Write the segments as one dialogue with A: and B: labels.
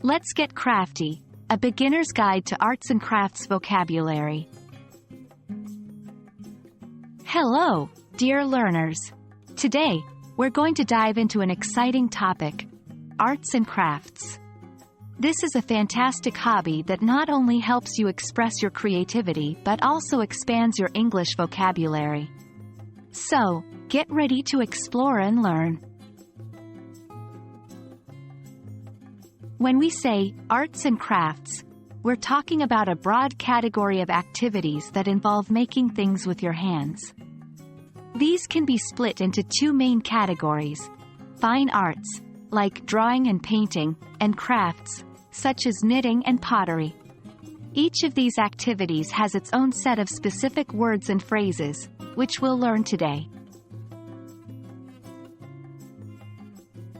A: Let's get crafty, a beginner's guide to arts and crafts vocabulary. Hello, dear learners. Today, we're going to dive into an exciting topic, arts and crafts. This is a fantastic hobby that not only helps you express your creativity but also expands your English vocabulary. So, get ready to explore and learn. When we say arts and crafts, we're talking about a broad category of activities that involve making things with your hands. These can be split into two main categories: fine arts, like drawing and painting, and crafts, such as knitting and pottery. Each of these activities has its own set of specific words and phrases, which we'll learn today.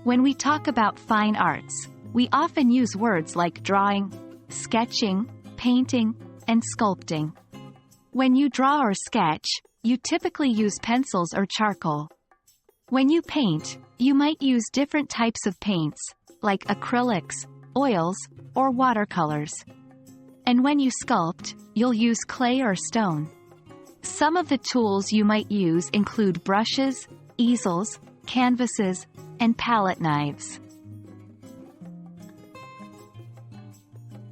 A: When we talk about fine arts, we often use words like drawing, sketching, painting, and sculpting. When you draw or sketch, you typically use pencils or charcoal. When you paint, you might use different types of paints, like acrylics, oils, or watercolors. And when you sculpt, you'll use clay or stone. Some of the tools you might use include brushes, easels, canvases, and palette knives.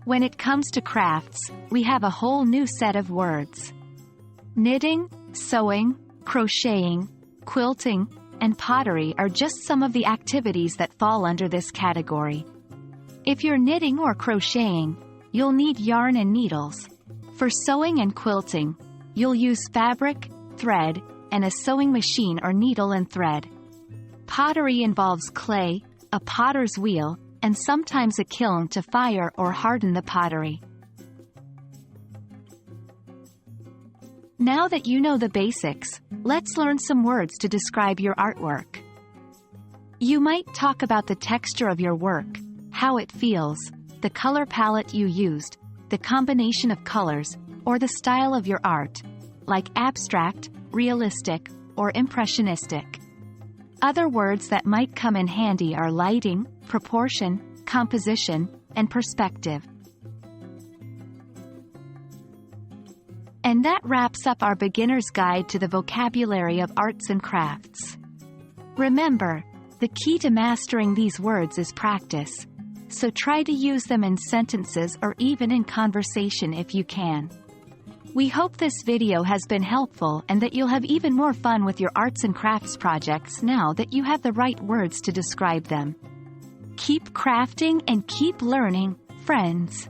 A: When it comes to crafts, we have a whole new set of words. Knitting, sewing, crocheting, quilting, and pottery are just some of the activities that fall under this category. If you're knitting or crocheting, you'll need yarn and needles. For sewing and quilting, you'll use fabric, thread, and a sewing machine or needle and thread. Pottery involves clay, a potter's wheel, and sometimes a kiln to fire or harden the pottery. Now that you know the basics, let's learn some words to describe your artwork. You might talk about the texture of your work, how it feels, the color palette you used, the combination of colors, or the style of your art, like abstract, realistic, or impressionistic. Other words that might come in handy are lighting, proportion, composition, and perspective. And that wraps up our beginner's guide to the vocabulary of arts and crafts. Remember, the key to mastering these words is practice, so try to use them in sentences or even in conversation if you can. We hope this video has been helpful and that you'll have even more fun with your arts and crafts projects now that you have the right words to describe them. Keep crafting and keep learning, friends.